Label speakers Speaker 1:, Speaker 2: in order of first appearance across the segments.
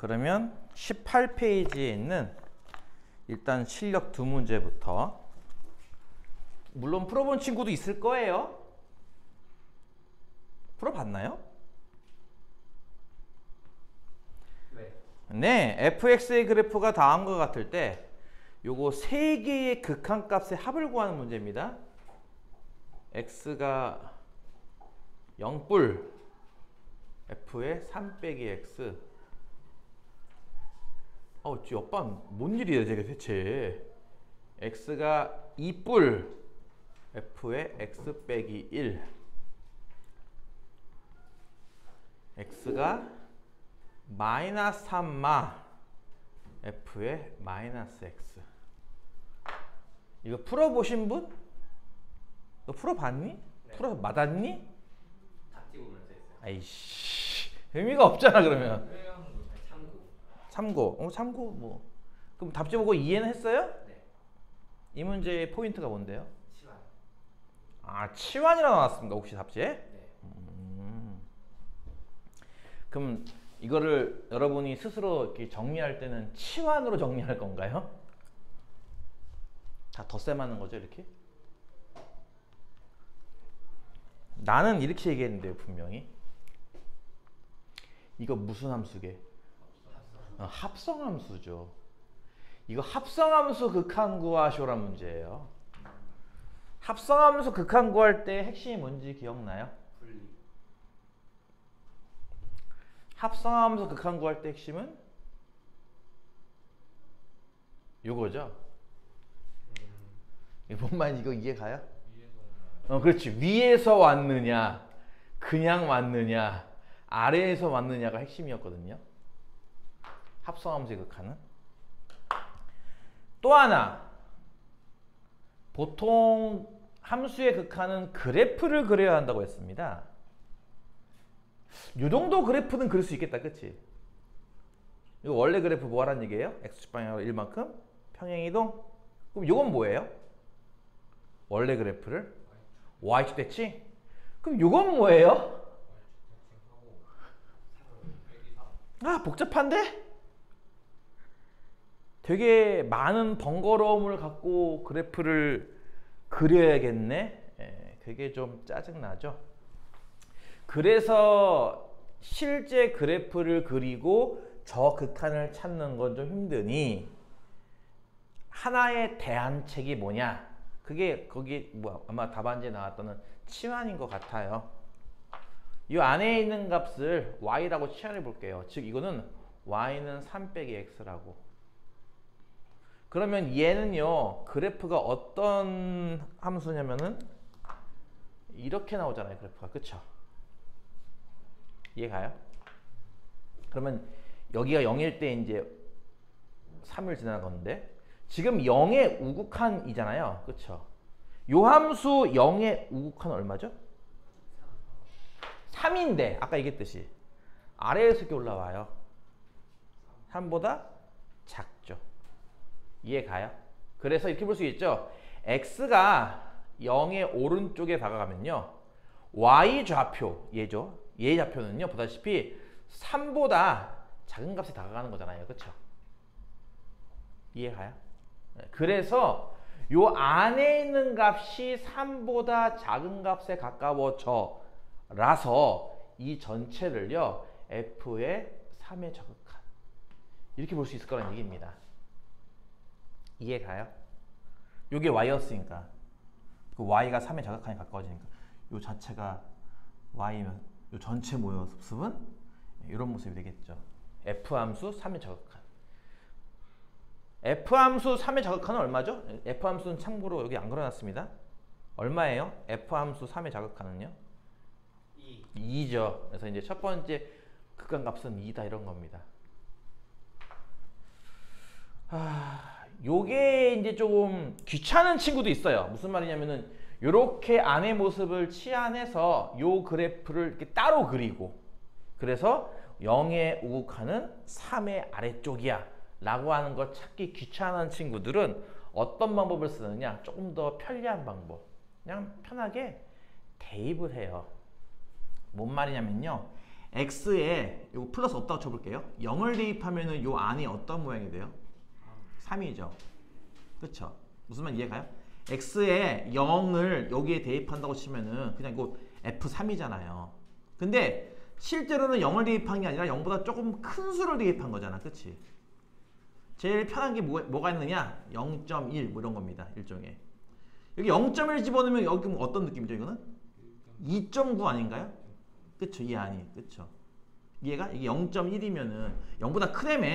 Speaker 1: 그러면 18페이지에 있는 일단 실력 두 문제부터, 물론 풀어본 친구도 있을 거예요. 풀어봤나요? 네, fx의 그래프가 다음과 같을 때 요거 세 개의 극한값의 합을 구하는 문제입니다. x가 0뿔 f의 3 빼기 x. 지 오빠 뭔 일이야 저게 대체. x가 2뿔 f의 x 빼기 1. x가 마이너스 3마 f의 마이너스 x. 이거 풀어보신 분? 너 풀어봤니?
Speaker 2: 네.
Speaker 1: 풀어서 맞았니?
Speaker 2: 답지보면서 했어요.
Speaker 1: 아이씨, 의미가 없잖아 그러면.
Speaker 2: 참고.
Speaker 1: 참고 뭐. 그럼 답지 보고 이해는 했어요?
Speaker 2: 네.
Speaker 1: 이 문제의 포인트가 뭔데요?
Speaker 2: 치환.
Speaker 1: 치환이라 나왔습니까 혹시 답지에?
Speaker 2: 네.
Speaker 1: 그럼 이거를 여러분이 스스로 이렇게 정리할 때는 치환으로 정리할 건가요? 다 덧셈하는 거죠 이렇게? 나는 이렇게 얘기했는데요 분명히. 이거 무슨 함수게? 합성함수죠. 이거 합성함수 극한 구하쇼란 문제예요. 합성함수 극한 구할 때 핵심이 뭔지 기억나요?
Speaker 2: 분리.
Speaker 1: 합성함수 극한 구할 때 핵심은 요거죠. 뭔 말인지 이거 이해 가요? 그렇지. 위에서 왔느냐, 그냥 왔느냐, 아래에서 왔느냐가 핵심이었거든요. 합성함수의 극한은. 또 하나, 보통 함수의 극한은 그래프를 그려야 한다고 했습니다. 요 정도 그래프는 그릴 수 있겠다, 그치? 이거 원래 그래프 뭐 하라는 얘기예요? x축 방향으로 1만큼 평행이동. 그럼 요건 뭐예요? 원래 그래프를 y축 대칭. 그럼 요건 뭐예요? 복잡한데? 되게 많은 번거로움을 갖고 그래프를 그려야겠네. 그게 좀 짜증나죠. 그래서 실제 그래프를 그리고 저 극한을 찾는 건 좀 힘드니 하나의 대안책이 뭐냐? 그게 거기 아마 답안지에 나왔던 치환인 것 같아요. 이 안에 있는 값을 y라고 치환해 볼게요. 즉 이거는 y는 3 빼기 x라고. 그러면 얘는요 그래프가 어떤 함수냐면은 이렇게 나오잖아요 그래프가. 그쵸? 이해 가요? 그러면 여기가 0일 때 이제 3을 지나는 건데 지금 0의 우극한이잖아요. 그쵸? 요 함수 0의 우극한 얼마죠? 3인데 아까 얘기했듯이 아래에서 이렇게 올라와요. 3보다 작죠. 이해 가요? 그래서 이렇게 볼 수 있죠. x가 0의 오른쪽에 다가가면요. y 좌표, 얘죠. 얘 좌표는요. 보다시피 3보다 작은 값에 다가가는 거잖아요. 그쵸? 이해 가요? 그래서 요 안에 있는 값이 3보다 작은 값에 가까워져 라서 이 전체를요. f의 3의 저극한 이렇게 볼 수 있을 거라는 얘기입니다. 이해 가요? 요게 y였으니까 그 y가 3의 저극한에 가까워지니까 요 자체가 y면 요 전체 모습은 이런 모습이 되겠죠. f함수 3의 저극한. f함수 3의 저극한은 얼마죠? f함수는 참고로 여기 안 그려놨습니다. 얼마예요? f함수 3의 저극한은요? 2죠. 그래서 이제 첫 번째 극한값은 2다 이런 겁니다. 요게 이제 조금 귀찮은 친구도 있어요. 무슨 말이냐면은 요렇게 안의 모습을 치환해서 요 그래프를 이렇게 따로 그리고 그래서 0의 우극한은 3의 아래쪽이야 라고 하는 거 찾기 귀찮은 친구들은 어떤 방법을 쓰느냐? 조금 더 편리한 방법. 그냥 편하게 대입을 해요. 뭔 말이냐면요. x에 요거 플러스 없다고 쳐볼게요. 0을 대입하면은 요 안이 어떤 모양이 돼요? 3이죠. 그쵸? 무슨 말 이해가요? x에 0을 여기에 대입한다고 치면은 그냥 이거 f3이잖아요. 근데 실제로는 0을 대입한 게 아니라 0보다 조금 큰 수를 대입한 거잖아. 그치? 제일 편한 게 뭐가 있느냐? 0.1 뭐 이런 겁니다. 일종의. 여기 0.1 집어넣으면 여기 어떤 느낌이죠? 이거는? 2.9 아닌가요? 그쵸? 이 안이. 그쵸? 이해가? 이게 0.1이면은 0보다 크다며.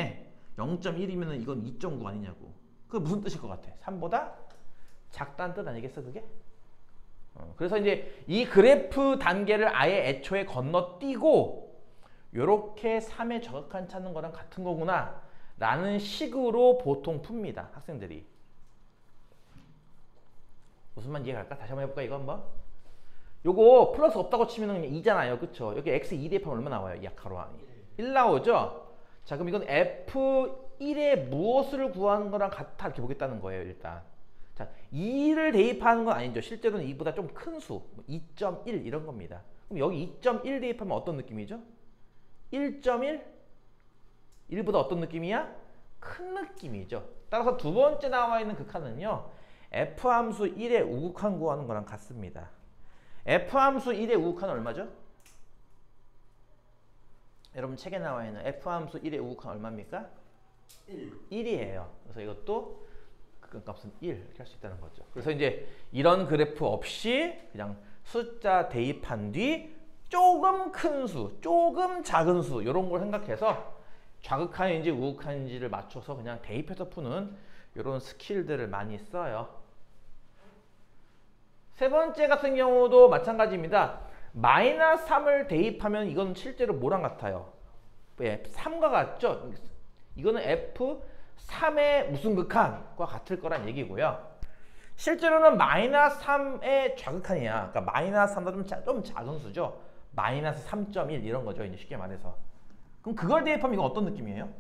Speaker 1: 0.1이면은 이건 2.9 아니냐고. 그게 무슨 뜻일 것 같아? 3보다 작다는 뜻 아니겠어 그게? 그래서 이제 이 그래프 단계를 아예 애초에 건너뛰고 요렇게 3의 저각한 찾는 거랑 같은 거구나 라는 식으로 보통 풉니다. 학생들이. 무슨 말 이해갈까? 다시 한번 해볼까 이거 한번? 요거 플러스 없다고 치면 2잖아요. 그쵸? 여기 x 2 대입하면 얼마 나와요? 이 가로 안이 1 나오죠? 자 그럼 이건 f1에 무엇을 구하는 거랑 같아 이렇게 보겠다는 거예요. 일단 자 2를 대입하는 건 아니죠. 실제로는 2보다 좀 큰 수 2.1 이런 겁니다. 그럼 여기 2.1 대입하면 어떤 느낌이죠? 1.1? 1보다 어떤 느낌이야? 큰 느낌이죠. 따라서 두 번째 나와 있는 극한은요. f함수 1의 우극한 구하는 거랑 같습니다. f함수 1의 우극한은 얼마죠? 여러분 책에 나와 있는 f함수 1의 우극한 얼마입니까? 1이에요. 그래서 이것도 극한값은 1 이렇게 할 수 있다는 거죠. 그래서 이제 이런 그래프 없이 그냥 숫자 대입한 뒤 조금 큰 수, 조금 작은 수 이런 걸 생각해서 좌극한인지 우극한인지를 맞춰서 그냥 대입해서 푸는 이런 스킬들을 많이 써요. 세 번째 같은 경우도 마찬가지입니다. 마이너스 3을 대입하면 이건 실제로 뭐랑 같아요? 예, 3과 같죠? 이거는 F3의 무슨 극한과 같을 거란 얘기고요. 실제로는 마이너스 3의 좌극한이야. 그러니까 마이너스 3보다 좀 작은 수죠. 마이너스 3.1 이런 거죠. 이제 쉽게 말해서. 그럼 그걸 대입하면 이건 어떤 느낌이에요?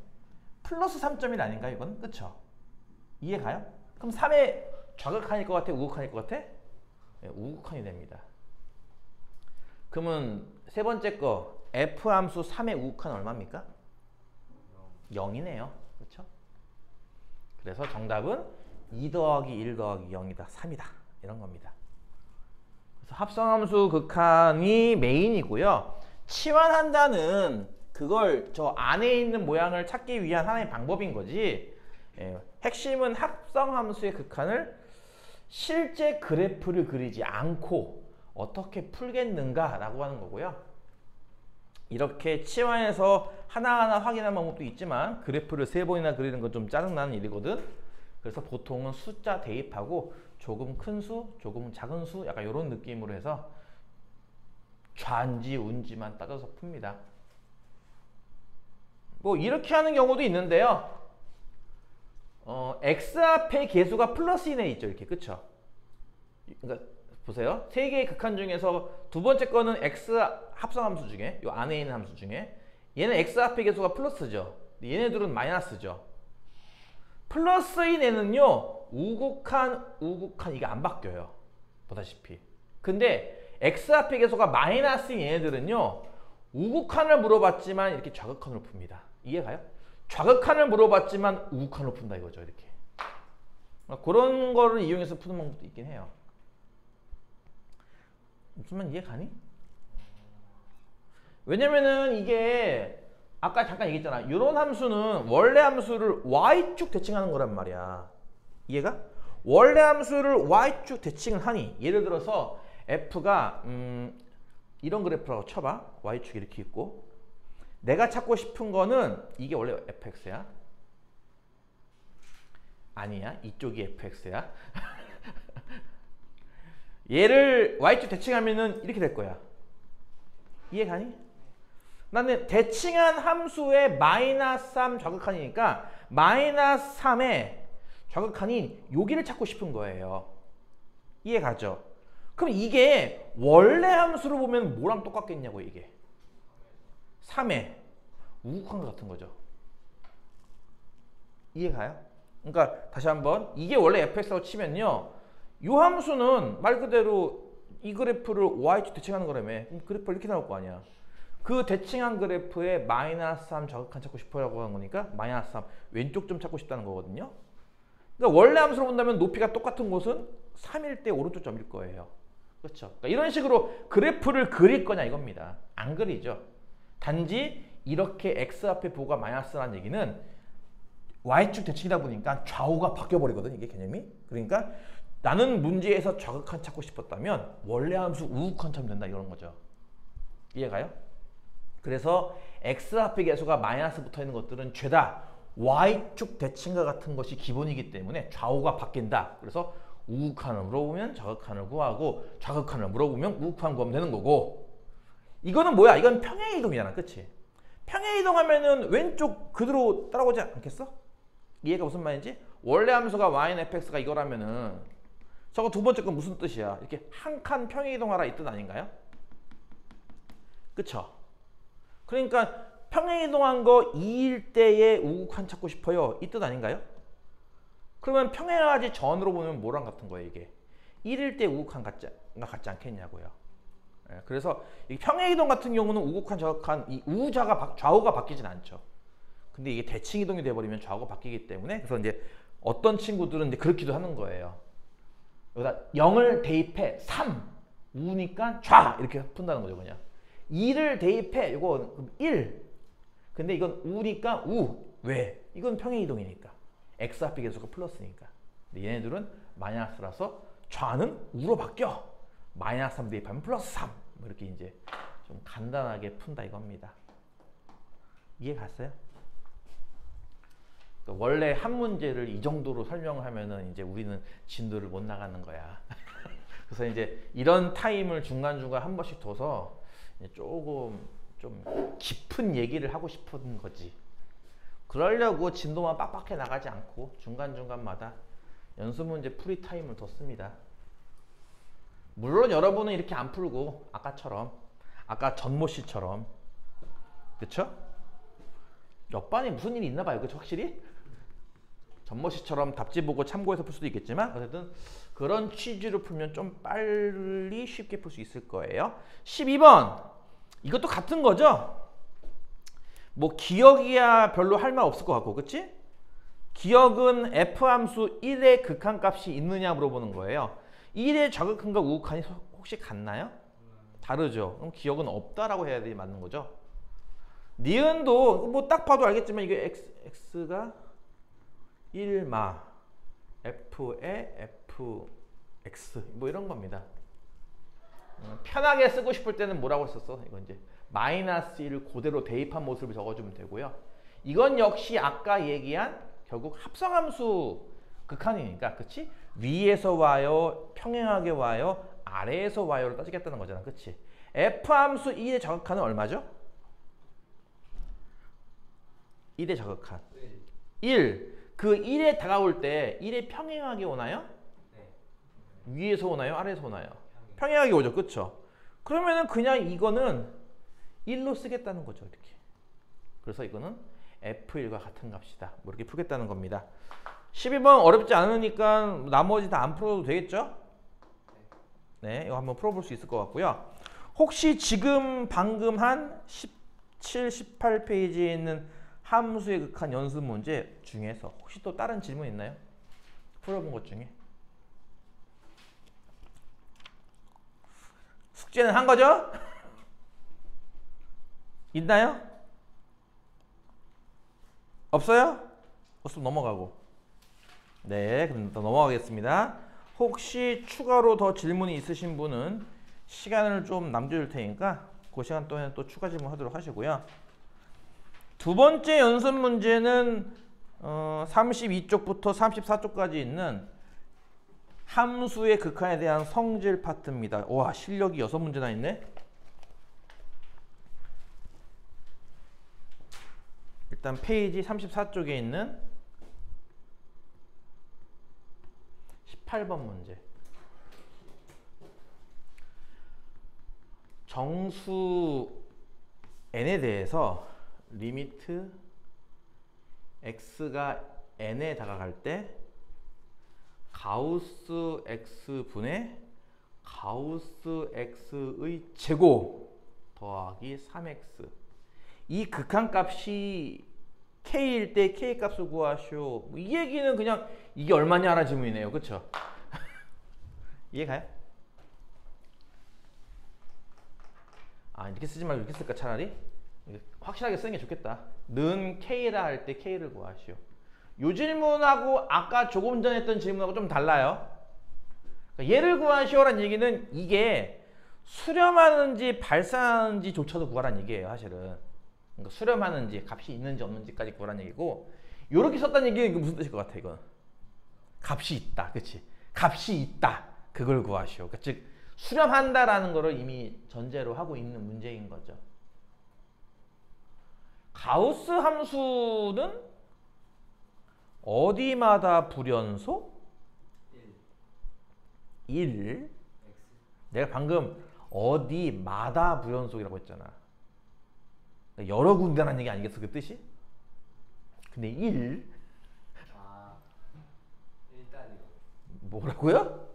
Speaker 1: 플러스 3.1 아닌가요? 이건? 그쵸? 이해가요? 그럼 3의 좌극한일 것 같아? 우극한일 것 같아? 네, 우극한이 됩니다. 그러면 세 번째 거 F함수 3의 우극한 얼마입니까? 0이네요. 그렇죠? 그래서 정답은 2 더하기 1 더하기 0이다. 3이다. 이런 겁니다. 그래서 합성함수 극한이 메인이고요. 치환한다는 그걸 저 안에 있는 모양을 찾기 위한 하나의 방법인 거지. 예, 핵심은 합성함수의 극한을 실제 그래프를 그리지 않고 어떻게 풀겠는가라고 하는 거고요. 이렇게 치환해서 하나하나 확인하는 방법도 있지만 그래프를 3번이나 그리는 건 좀 짜증나는 일이거든. 그래서 보통은 숫자 대입하고 조금 큰 수, 조금 작은 수 약간 이런 느낌으로 해서 좌인지 우인지만 따져서 풉니다. 뭐 이렇게 하는 경우도 있는데요. x 앞에 개수가 플러스 1에 있죠. 이렇게. 그쵸? 그러니까 보세요. 세 개의 극한 중에서 두 번째 거는 x 합성함수 중에 요 안에 있는 함수 중에 얘는 x 앞에 개수가 플러스죠. 얘네들은 마이너스죠. 플러스인 애는요. 우극한 이게 안 바뀌어요. 보다시피. 근데 x 앞에 개수가 마이너스인 얘네들은요. 우극한을 물어봤지만 이렇게 좌극한으로 풉니다. 이해가요? 좌극한을 물어봤지만 우극한으로 푼다 이거죠. 이렇게. 그런 거를 이용해서 푸는 방법도 있긴 해요. 무슨 말 이해가니? 왜냐면은 이게 아까 잠깐 얘기했잖아. 이런 함수는 원래 함수를 y축 대칭하는 거란 말이야. 이해가? 원래 함수를 y축 대칭을 하니 예를 들어서 f가 이런 그래프라고 쳐봐. y축이 이렇게 있고 내가 찾고 싶은 거는 이게 원래 fx야? 아니야. 이쪽이 fx야. 얘를 y축 대칭하면은 이렇게 될 거야. 이해가니? 나는 대칭한 함수의 마이너스 3 좌극한이니까 마이너스 3의 좌극한인 여기를 찾고 싶은 거예요. 이해가죠? 그럼 이게 원래 함수로 보면 뭐랑 똑같겠냐고 이게. 3의 우극한 것 같은 거죠. 이해가요? 그러니까 다시 한번 이게 원래 fx라고 치면요. 이 함수는 말 그대로 이 그래프를 y축 대칭하는 거라며. 그래프가 이렇게 나올 거 아니야. 그 대칭한 그래프에 마이너스 3 저극한 찾고 싶어라고 하는 거니까 마이너스 3 왼쪽 좀 찾고 싶다는 거거든요. 그러니까 원래 함수로 본다면 높이가 똑같은 곳은 3일 때 오른쪽 점일 거예요. 그렇죠? 그러니까 이런 식으로 그래프를 그릴 거냐 이겁니다. 안 그리죠. 단지 이렇게 x 앞에 보가 마이너스라는 얘기는 y축 대칭이다 보니까 좌우가 바뀌어버리거든 이게 개념이. 그러니까 나는 문제에서 좌극한 찾고 싶었다면 원래 함수 우극한 찾으면 된다 이런 거죠. 이해가요? 그래서 x 앞에 계수가 마이너스 붙어 있는 것들은 죄다 y축 대칭과 같은 것이 기본이기 때문에 좌우가 바뀐다. 그래서 우극한을 물어보면 좌극한을 구하고 좌극한을 물어보면 우극한 구하면 되는 거고, 이거는 뭐야? 이건 평행이동이잖아. 그치? 평행이동하면은 왼쪽 그대로 따라오지 않겠어? 이해가 무슨 말인지? 원래 함수가 y는 fx가 이거라면은 저거 두 번째 건 무슨 뜻이야? 이렇게 한 칸 평행이동하라 이 뜻 아닌가요? 그쵸? 그러니까 평행이동한 거 2일 때에 우극한 찾고 싶어요. 이 뜻 아닌가요? 그러면 평행하지 전으로 보면 뭐랑 같은 거예요 이게? 1일 때 우극한 같지 않겠냐고요. 예, 그래서 이 평행이동 같은 경우는 우극한 좌극한 이 우좌가 좌우가 바뀌진 않죠. 근데 이게 대칭이동이 돼버리면 좌우가 바뀌기 때문에 그래서 이제 어떤 친구들은 이제 그렇기도 하는 거예요. 여기다 0을 대입해 3 우니까 좌 이렇게 푼다는 거죠 그냥. 2를 대입해 이거 1 근데 이건 우니까 우 왜? 이건 평행이동이니까 x 앞에 계수가 플러스니까. 근데 얘네들은 마이너스라서 좌는 우로 바뀌어. 마이너스 3 대입하면 플러스 3 뭐 이렇게 이제 좀 간단하게 푼다 이겁니다. 이해 갔어요? 그러니까 원래 한 문제를 이 정도로 설명을 하면은 이제 우리는 진도를 못 나가는 거야. 그래서 이제 이런 타임을 중간중간 한 번씩 둬서 조금 좀 깊은 얘기를 하고 싶은 거지. 그러려고 진도만 빡빡해 나가지 않고 중간중간마다 연습 문제 풀이 타임을 뒀습니다. 물론 여러분은 이렇게 안 풀고 아까처럼 아까 전모 씨처럼 그쵸? 옆반에 무슨 일이 있나 봐요. 그쵸? 확실히? 전모 씨처럼 답지 보고 참고해서 풀 수도 있겠지만 어쨌든 그런 취지로 풀면 좀 빨리 쉽게 풀 수 있을 거예요. 12번 이것도 같은 거죠? 뭐 기억이야 별로 할 말 없을 것 같고 그치? 기억은 F함수 1의 극한값이 있느냐 물어보는 거예요. 1의 좌극한과 우극한이 혹시 같나요? 다르죠. 그럼 기억은 없다라고 해야 되지 맞는 거죠. 니은도 뭐 딱 봐도 알겠지만 이게 x가 1마 f의 fx 뭐 이런 겁니다. 편하게 쓰고 싶을 때는 뭐라고 썼어? 이건 이제 마이너스 1을 그대로 대입한 모습을 적어주면 되고요. 이건 역시 아까 얘기한 결국 합성함수 극한이니까 그치? 위에서 와요, 평행하게 와요, 아래에서 와요를 따지겠다는 거잖아. 그치? F함수 2의 좌극한은 얼마죠? 1의 좌극한 1. 그 1에 다가올 때 1에 평행하게 오나요? 위에서 오나요? 아래에서 오나요? 평행하게 오죠. 그쵸? 그러면은 그냥 이거는 1로 쓰겠다는 거죠. 이렇게. 그래서 이거는 F1과 같은 값이다. 뭐 이렇게 풀겠다는 겁니다. 12번 어렵지 않으니까 나머지 다 안 풀어도 되겠죠? 네, 이거 한번 풀어볼 수 있을 것 같고요. 혹시 지금 방금 한 17, 18페이지에 있는 함수의 극한 연습 문제 중에서 혹시 또 다른 질문 있나요? 풀어본 것 중에. 숙제는 한 거죠? 있나요? 없어요? 없으면 넘어가고. 네, 그럼 또 넘어가겠습니다. 혹시 추가로 더 질문이 있으신 분은 시간을 좀 남겨줄 테니까 그 시간 동안에 또 추가 질문 하도록 하시고요. 두 번째 연습 문제는 32쪽부터 34쪽까지 있는 함수의 극한에 대한 성질 파트입니다. 와, 실력이 6문제나 있네. 일단 페이지 34쪽에 있는 18번 문제. 정수 n에 대해서 리미트 x가 n에 다가갈 때 가우스 x분의 가우스 x의 제곱 더하기 3x. 이 극한값이 k일 때 k 값을 구하시오. 이 얘기는 그냥 이게 얼마냐라는 질문이네요. 그쵸? 이해가요? 아, 이렇게 쓰지 말고 이렇게 쓸까 차라리? 확실하게 쓰는 게 좋겠다. 는 k라 할 때 k를 구하시오. 요 질문하고 아까 조금 전에 했던 질문하고 좀 달라요. 그러니까 얘를 구하시오라는 얘기는 이게 수렴하는지 발산하는지조차도 구하라는 얘기예요. 사실은. 그러니까 수렴하는지 값이 있는지 없는지까지 구하라는 얘기고, 요렇게 썼다는 얘기는 무슨 뜻일 것 같아 이건? 값이 있다. 그치? 값이 있다. 그걸 구하시오. 그러니까 즉 수렴한다라는 거를 이미 전제로 하고 있는 문제인 거죠. 가우스 함수는 어디마다 불연속? 1. 내가 방금 어디마다 불연속이라고 했잖아. 여러 군데라는 얘기 아니겠어 그 뜻이? 근데 1.
Speaker 2: 아, 일단이요.
Speaker 1: 뭐라고요?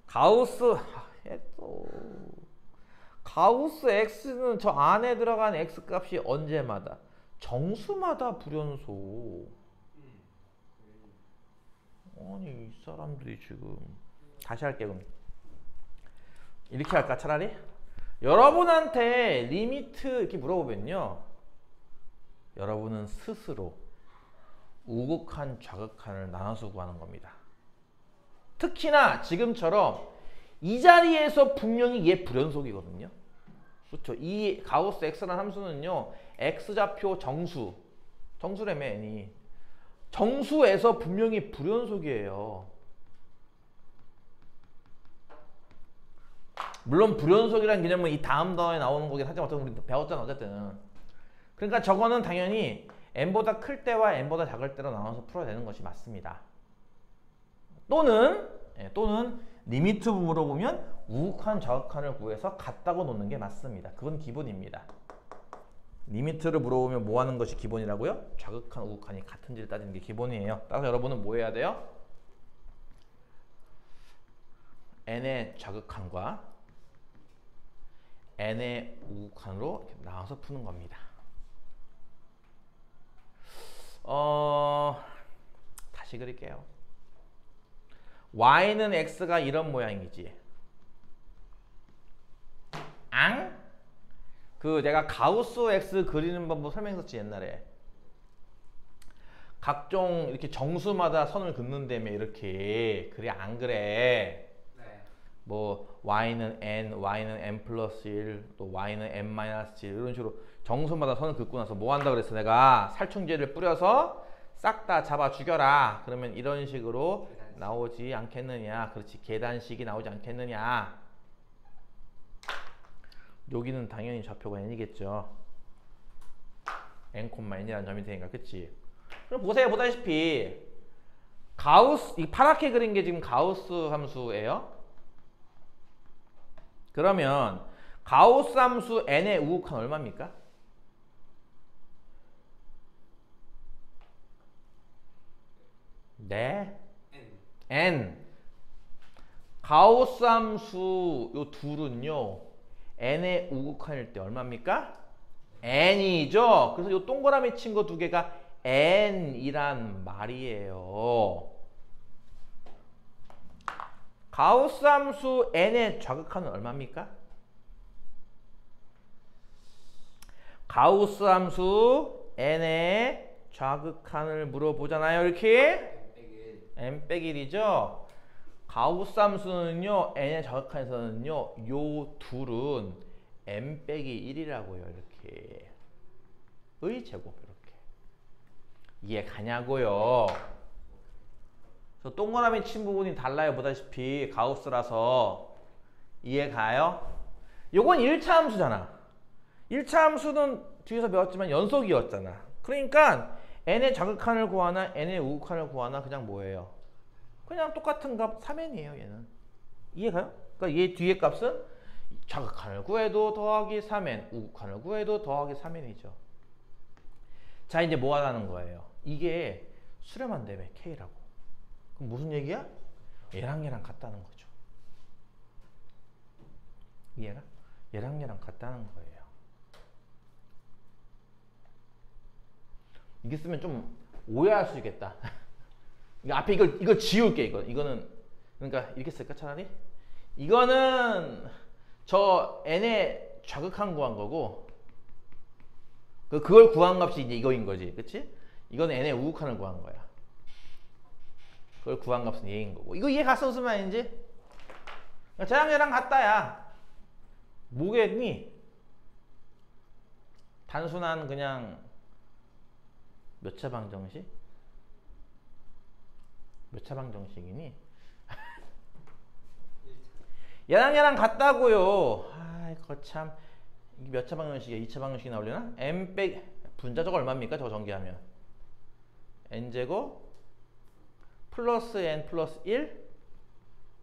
Speaker 1: 가우스 가우스 x는 저 안에 들어간 x 값이 언제마다? 정수마다 불연속. 아니 이 사람들이 지금 다시 할게 그럼. 이렇게 할까 차라리? 여러분한테 리미트 이렇게 물어보면요, 여러분은 스스로 우극한 좌극한을 나눠서 구하는 겁니다. 특히나 지금처럼 이 자리에서 분명히 얘 불연속이거든요. 그렇죠? 이 가우스 x라는 함수는요, x좌표 정수라며 n이 정수에서 분명히 불연속이에요. 물론 불연속이라는 개념은 이 다음 단어에 나오는 거긴 하지만 우리 배웠잖아 어쨌든. 그러니까 저거는 당연히 n보다 클 때와 n보다 작을 때로 나눠서 풀어야 되는 것이 맞습니다. 또는 리미트 물어보면 우극한 좌극한을 구해서 같다고 놓는 게 맞습니다. 그건 기본입니다. 리미트를 물어보면 뭐 하는 것이 기본이라고요? 좌극한 우극한이 같은지를 따지는 게 기본이에요. 따라서 여러분은 뭐 해야 돼요? n의 좌극한과 n의 우극한으로 이렇게 나눠서 푸는 겁니다. 다시 그릴게요. y는 x가 이런 모양이지. 앙? 그 내가 가우스 x 그리는 방법 설명했었지 옛날에. 각종 이렇게 정수마다 선을 긋는다며 이렇게. 그래 안 그래?
Speaker 2: 네.
Speaker 1: 뭐 y는 n, y는 n 플러스 1, 또 y는 n 마이너스 1 이런 식으로 정수마다 선을 긋고 나서 뭐 한다 그랬어? 내가 살충제를 뿌려서 싹 다 잡아 죽여라. 그러면 이런 식으로 나오지 않겠느냐. 그렇지, 계단식이 나오지 않겠느냐. 여기는 당연히 좌표가 n이겠죠. n,n이라는 점이 되니까. 그치? 그럼 보세요. 보다시피 가우스, 이 파랗게 그린 게 지금 가우스 함수예요. 그러면 가우스 함수 n의 우극한 얼마입니까? 네. n. 가우스 함수 요 둘은요, n의 우극한일 때 얼마입니까? n이죠. 그래서 요 동그라미 친 거 두 개가 n이란 말이에요. 가우스 함수 n의 좌극한은 얼마입니까? 가우스 함수 n의 좌극한을 물어보잖아요. 이렇게 n-1이죠. 가우스 함수는요, n의 좌극한에서는요, 요 둘은 n-1이라고요. 이렇게 의 제곱 이렇게. 이해 가냐고요. 그래서 동그라미 친 부분이 달라요. 보다시피 가우스라서. 이해 가요? 요건 1차 함수잖아. 1차 함수는 뒤에서 배웠지만 연속이었잖아. 그러니까 n의 좌극한을 구하나 n의 우극한을 구하나 그냥 뭐예요? 그냥 똑같은 값 3n이에요. 얘는. 이해가요? 그러니까 얘 뒤에 값은 좌극한을 구해도 더하기 3n, 우극한을 구해도 더하기 3n이죠. 자, 이제 뭐 하라는 거예요? 이게 수렴한다며 k라고. 그럼 무슨 얘기야? 얘랑 같다는 거죠. 이해가? 얘랑 같다는 거예요. 이게 쓰면 좀 오해할 수 있겠다. 이거 앞에 이걸 지울게. 이거는 그러니까 이렇게 쓸까 차라리? 이거는 저 n의 좌극한 구한 거고 그걸 구한 값이 이제 이거인 거지, 그렇지? 이거는 n의 우극한을 구한 거야. 그걸 구한 값은 얘인 거고. 이거 이해 갔어 무슨 말인지? 그러니까 쟤랑 얘랑 같다야. 뭐겠니? 단순한 그냥 몇 차 방정식? 몇 차 방정식이니? 얘랑 같다고요. 아이 거참. 이게 몇 차 방정식이야? 2차 방정식이 나오려나? m 빼기 분자적 얼마입니까? 저거 전개하면 n제곱 플러스 n 플러스 1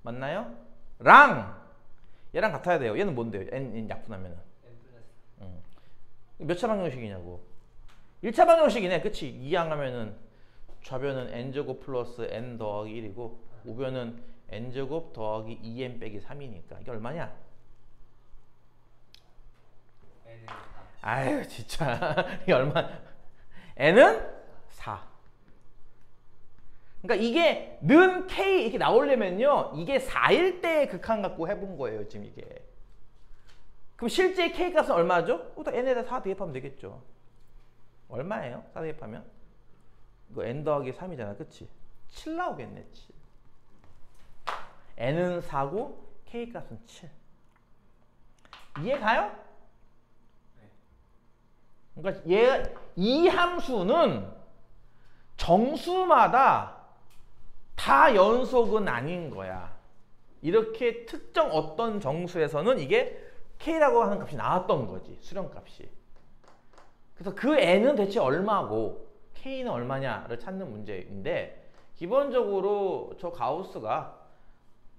Speaker 1: 맞나요? 랑 얘랑 같아야 돼요. 얘는 뭔데요? n 약분하면은 몇 차 방정식이냐고. 1차 방정식이네. 그치? 이항하면은 좌변은 n제곱 플러스 n 더하기 1이고 우변은 n제곱 더하기 2n 빼기 3이니까 이게 얼마냐?
Speaker 2: n은 4.
Speaker 1: 아유 진짜 이게 얼마? n은 4. 그러니까 이게 는 k 이렇게 나오려면요 이게 4일 때 극한 갖고 해본 거예요 지금 이게. 그럼 실제 k 값은 얼마죠? n에다 4 대입하면 되겠죠. 얼마예요? 4 대입하면? 이거 n 더하기 3이잖아, 그치? 7 나오겠네, 7. n은 4고 k 값은 7. 이해 가요? 그러니까 이 함수는 정수마다 다 연속은 아닌 거야. 이렇게 특정 어떤 정수에서는 이게 k라고 하는 값이 나왔던 거지, 수렴값이. 그래서 그 n은 대체 얼마고 k는 얼마냐를 찾는 문제인데 기본적으로 저 가우스가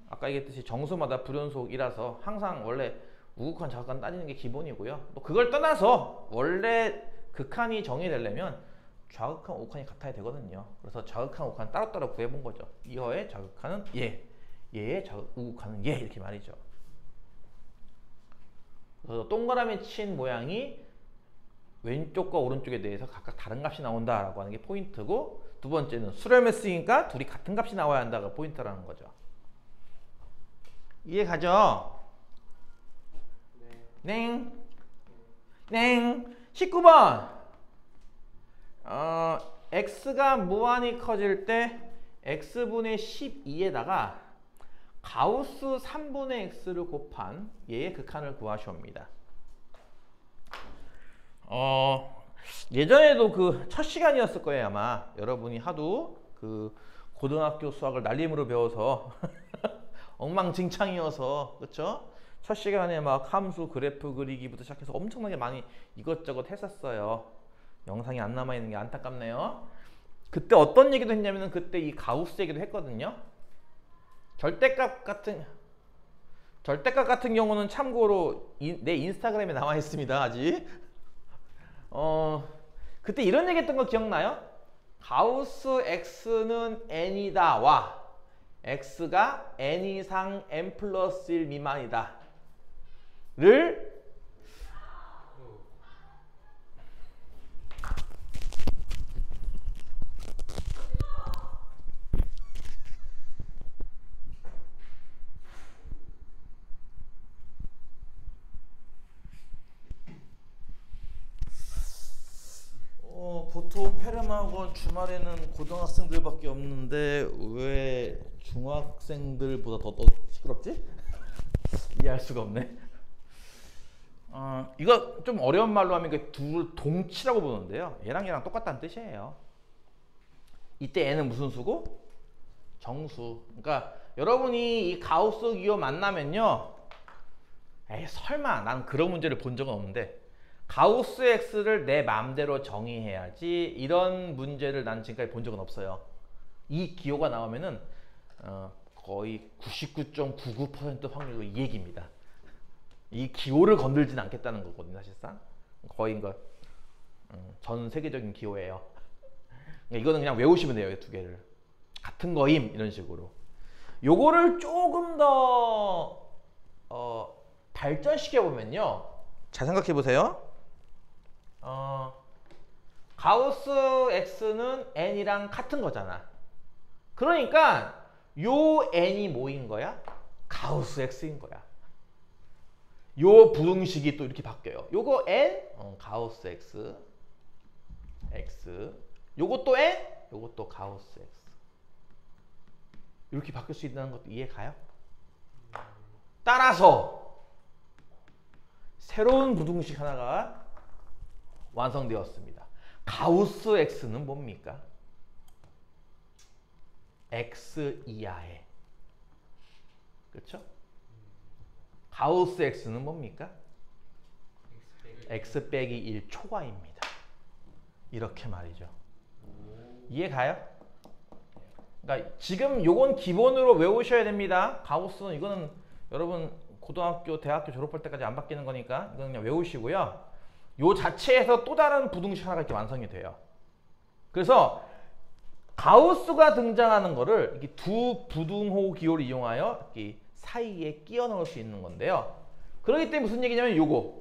Speaker 1: 아까 얘기했듯이 정수마다 불연속이라서 항상 원래 우극한 좌극한 따지는 게 기본이고요. 또 그걸 떠나서 원래 극한이 정의되려면 좌극한 우극한이 같아야 되거든요. 그래서 좌극한 우극한 따로따로 구해본 거죠. 이어의 좌극한은 얘의 우극한은 얘 이렇게 말이죠. 그래서 동그라미 친 모양이 왼쪽과 오른쪽에 대해서 각각 다른 값이 나온다라고 하는 게 포인트고 두 번째는 수렴했으니까 둘이 같은 값이 나와야 한다가 포인트라는 거죠. 이해 가죠? 네. 19번. x가 무한히 커질 때 x분의 12에다가 가우스 3분의 x를 곱한 얘의 극한을 구하시옵니다. 예전에도 그 첫 시간이었을 거예요 아마. 여러분이 하도 그 고등학교 수학을 날림으로 배워서 엉망진창이어서 그쵸? 첫 시간에 막 함수 그래프 그리기부터 시작해서 엄청나게 많이 이것저것 했었어요. 영상이 안 남아있는 게 안타깝네요. 그때 어떤 얘기도 했냐면은 그때 이 가우스 얘기도 했거든요. 절대값 같은 경우는 참고로 내 인스타그램에 나와 있습니다. 아직. 그때 이런 얘기 했던 거 기억나요? 가우스 x는 n이다 와 x가 n 이상 n 플러스 1 미만이다 를 보통 페르마학원 주말에는 고등학생들밖에 없는데 왜 중학생들보다 더 시끄럽지? 이해할 수가 없네. 이거 좀 어려운 말로 하면 이게 둘 동치라고 보는데요. 얘랑 똑같다는 뜻이에요. 이때 n은 무슨 수고? 정수. 그러니까 여러분이 이 가우스 기호 만나면요. 에이 설마 난 그런 문제를 본 적은 없는데 가우스 x를 내 마음대로 정의해야지 이런 문제를 난 지금까지 본 적은 없어요. 이 기호가 나오면은 거의 99.99% 확률로 이 얘기입니다. 이 기호를 건들진 않겠다는 거거든요. 사실상 거의 전 세계적인 기호예요. 이거는 그냥 외우시면 돼요. 이 두 개를 같은 거임 이런 식으로. 요거를 조금 더 발전시켜 보면요. 잘 생각해 보세요. 가우스 x는 n이랑 같은 거잖아. 그러니까 요 n이 뭐인 거야? 가우스 x인 거야. 요 부등식이 또 이렇게 바뀌어요. 요거 n, 가우스 x, x. 요것도 n, 요것도 가우스 x. 이렇게 바뀔 수 있다는 것도 이해 가요? 따라서 새로운 부등식 하나가 완성되었습니다. 가우스 x는 뭡니까? x 이하에. 그렇죠? 가우스 x는 뭡니까? x 빼기 1 초과입니다. 이렇게 말이죠. 이해 가요? 그러니까 지금 요건 기본으로 외우셔야 됩니다. 가우스는 이거는 여러분 고등학교, 대학교 졸업할 때까지 안 바뀌는 거니까 이건 그냥 외우시고요. 요 자체에서 또 다른 부등식 하나가 이렇게 완성이 돼요. 그래서 가우스가 등장하는 거를 이렇게 두 부등호 기호를 이용하여 이렇게 사이에 끼워 넣을 수 있는 건데요. 그렇기 때문에 무슨 얘기냐면 요거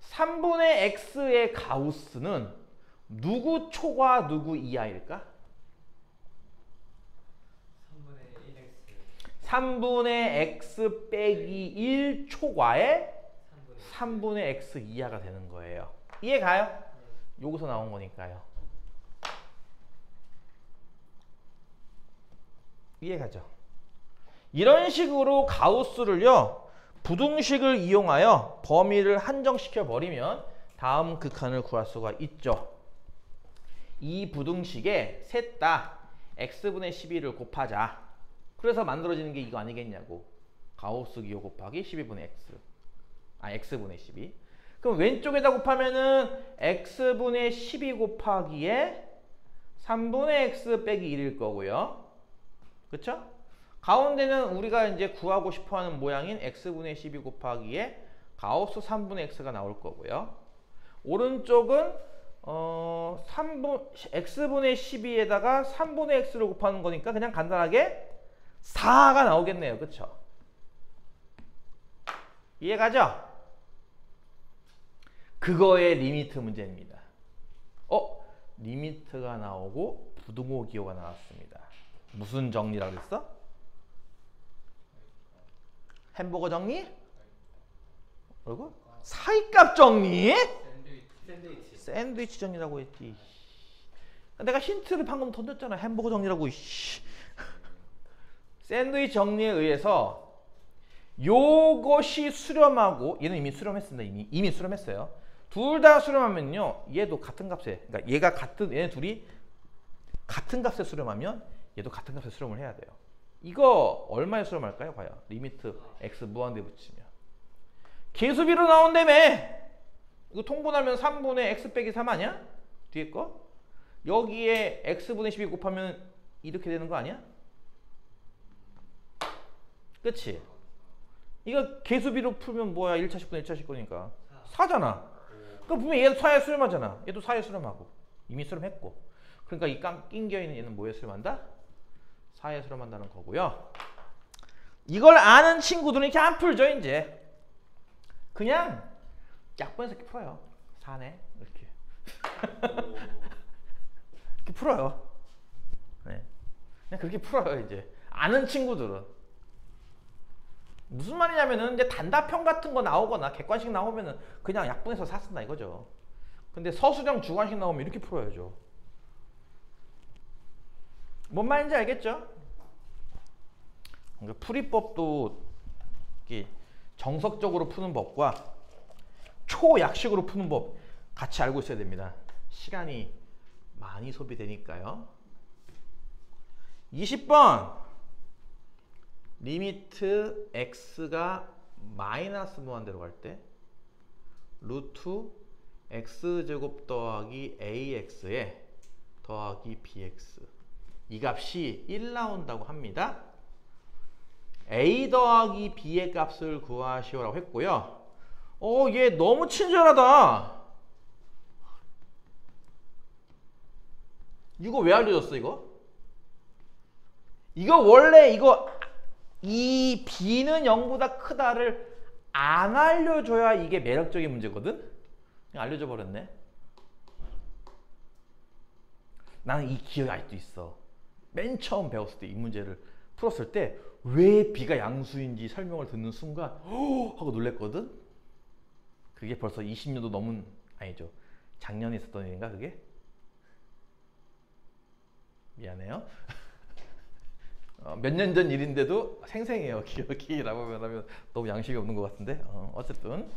Speaker 1: 3분의 x의 가우스는 누구 초과 누구 이하일까? 3분의 x 빼기 1 초과의 3분의 x 이하가 되는 거예요. 이해 가요? 여기서 나온 거니까요. 이해 가죠? 이런 식으로 가우스를요, 부등식을 이용하여 범위를 한정시켜 버리면 다음 극한을 구할 수가 있죠. 이 부등식에 셋 다 x분의 12를 곱하자. 그래서 만들어지는 게 이거 아니겠냐고. 가우스 기호 곱하기 12분의 x. x분의 12. 그럼 왼쪽에다 곱하면은 x분의 12 곱하기에 3분의 x 빼기 1일 거고요. 그쵸? 가운데는 우리가 이제 구하고 싶어하는 모양인 x분의 12 곱하기에 가우스 3분의 x가 나올 거고요. 오른쪽은 x분의 12에다가 3분의 x를 곱하는 거니까 그냥 간단하게 4가 나오겠네요. 그쵸? 이해가죠? 그거의 리미트 문제입니다. 리미트가 나오고 부등호 기호가 나왔습니다. 무슨 정리라고 그랬어? 햄버거 정리? 그리고 사이값 정리? 샌드위치 정리라고 했지. 내가 힌트를 방금 던졌잖아. 햄버거 정리라고. 샌드위치 정리에 의해서 요것이 수렴하고, 얘는 이미 수렴했습니다. 이미 수렴했어요. 둘 다 수렴하면요, 얘도 같은 값에, 그러니까 얘네 둘이 같은 값에 수렴하면 얘도 같은 값에 수렴을 해야 돼요. 이거 얼마에 수렴할까요? 과연 리미트 x 무한대 붙이면 계수비로 나온다며. 이거 통분하면 3분의 x 빼기 3 아니야? 뒤에 거? 여기에 x분의 12 곱하면 이렇게 되는 거 아니야? 그치? 이거 계수비로 풀면 뭐야? 1차 식분 1차 식분이니까 4잖아. 그러니까 분명히 얘도 4에 수렴하잖아. 얘도 4에 수렴하고 이미 수렴했고. 그러니까 이 낑겨있는 얘는 뭐에 수렴한다? 4에 수렴한다는 거고요. 이걸 아는 친구들은 이렇게 안 풀죠. 이제 그냥 약분해서 이렇게 풀어요. 4네 이렇게 이렇게 풀어요. 네. 그냥 그렇게 풀어요. 이제 아는 친구들은. 무슨 말이냐면은 이제 단답형 같은 거 나오거나 객관식 나오면은 그냥 약분해서 4 쓴다 이거죠. 근데 서술형 주관식 나오면 이렇게 풀어야죠. 뭔 말인지 알겠죠? 그러니까 풀이법도 정석적으로 푸는 법과 초약식으로 푸는 법 같이 알고 있어야 됩니다. 시간이 많이 소비되니까요. 20번 리미트 x가 마이너스 무한대로 갈 때 루트 x제곱 더하기 ax에 더하기 bx 이 값이 1 나온다고 합니다. a 더하기 b의 값을 구하시오라고 했고요. 얘 너무 친절하다. 이거 왜 알려줬어 이거? 이거 원래 이 b는 0보다 크다를 안 알려줘야 이게 매력적인 문제거든? 그냥 알려줘 버렸네. 나는 이 기억이 아직도 있어. 맨 처음 배웠을 때 이 문제를 풀었을 때 왜 b가 양수인지 설명을 듣는 순간 하고 놀랬거든. 그게 벌써 20년도 넘은, 아니죠, 작년에 있었던 일인가 그게? 미안해요. 몇 년 전 일인데도 생생해요 기억이. 라고 하면 너무 양심이 없는 것 같은데. 어쨌든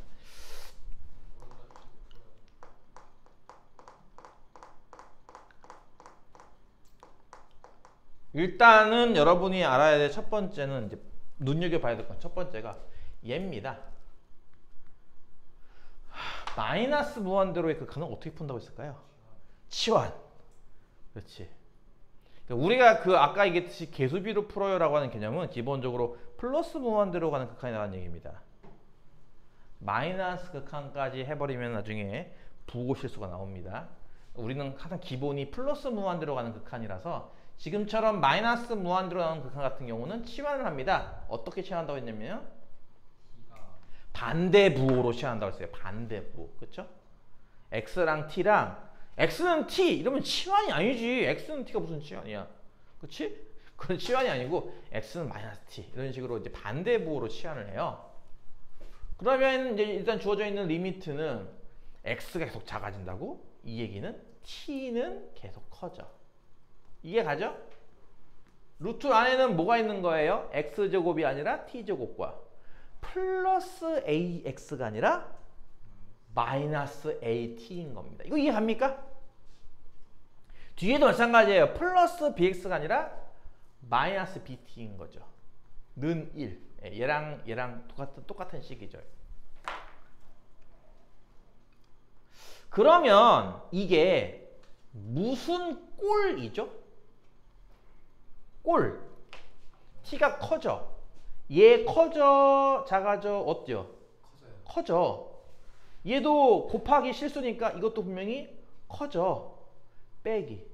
Speaker 1: 일단은 여러분이 알아야 될 첫 번째는, 이제 눈여겨봐야 될 건 첫 번째가 얘입니다. 마이너스 무한대로의 극한은 어떻게 푼다고 했을까요? 치환. 그렇지. 우리가 그 아까 얘기했듯이 개수비로 풀어요라고 하는 개념은 기본적으로 플러스 무한대로 가는 극한이 나가는 얘기입니다. 마이너스 극한까지 해버리면 나중에 부호 실수가 나옵니다. 우리는 항상 기본이 플러스 무한대로 가는 극한이라서 지금처럼 마이너스 무한대로 나오는 극한 같은 경우는 치환을 합니다. 어떻게 치환한다고 했냐면 반대 부호로 치환한다고 했어요. 반대 부호. 그렇죠? x랑 t랑, x는 t 이러면 치환이 아니지. x는 t가 무슨 치환이야. 그렇지? 그건 치환이 아니고 x는 마이너스 t 이런 식으로 이제 반대 부호로 치환을 해요. 그러면 이제 일단 주어져 있는 리미트는 x가 계속 작아진다고? 이 얘기는 t는 계속 커져. 이해 가죠? 루트 안에는 뭐가 있는 거예요? x제곱이 아니라 t제곱과 플러스 ax가 아니라 마이너스 at인 겁니다. 이거 이해갑니까? 뒤에도 마찬가지예요. 플러스 bx가 아니라 마이너스 bt인 거죠. 는 1. 얘랑 똑같은 식이죠. 그러면 이게 무슨 꼴이죠? 꼴. t가 커져. 얘 커져, 작아져, 어때요?
Speaker 2: 커져요.
Speaker 1: 커져. 얘도 곱하기 실수니까 이것도 분명히 커져. 빼기.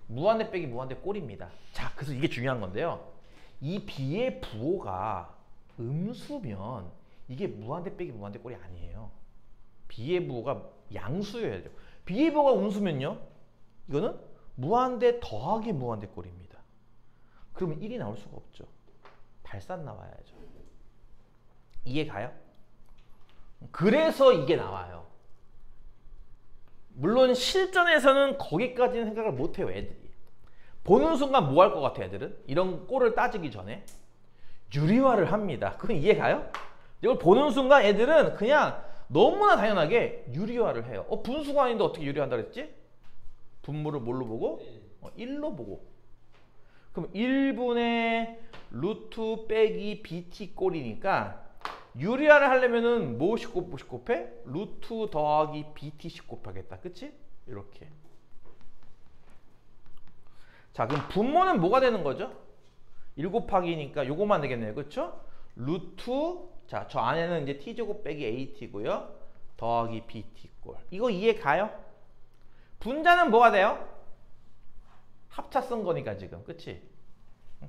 Speaker 1: 무한대 빼기 무한대 꼴입니다. 자, 그래서 이게 중요한 건데요. 이 b의 부호가 음수면 이게 무한대 빼기 무한대 꼴이 아니에요. b의 부호가 양수여야죠. b의 부호가 음수면요, 이거는 무한대 더하기 무한대 꼴입니다. 그러면 1이 나올 수가 없죠. 발산 나와야죠. 이해 가요? 그래서 이게 나와요. 물론 실전에서는 거기까지는 생각을 못해요, 애들이. 보는 순간 뭐 할 것 같아, 애들은? 이런 꼴을 따지기 전에 유리화를 합니다. 그건 이해 가요? 이걸 보는 순간 애들은 그냥 너무나 당연하게 유리화를 해요. 분수가 아닌데 어떻게 유리화한다 그랬지? 분모를 뭘로 보고? 1로 보고. 그럼 1분의 루트 빼기 bt 꼴이니까 유리화를 하려면은 뭐씩 곱해? 루트 더하기 bt씩 곱하겠다. 그치? 이렇게. 자, 그럼 분모는 뭐가 되는 거죠? 1 곱하기니까 요거만 되겠네요. 그쵸? 루트, 자, 저 안에는 이제 t제곱 빼기 at고요. 더하기 bt 꼴. 이거 이해 가요? 분자는 뭐가 돼요? 합차 쓴 거니까 지금. 그치?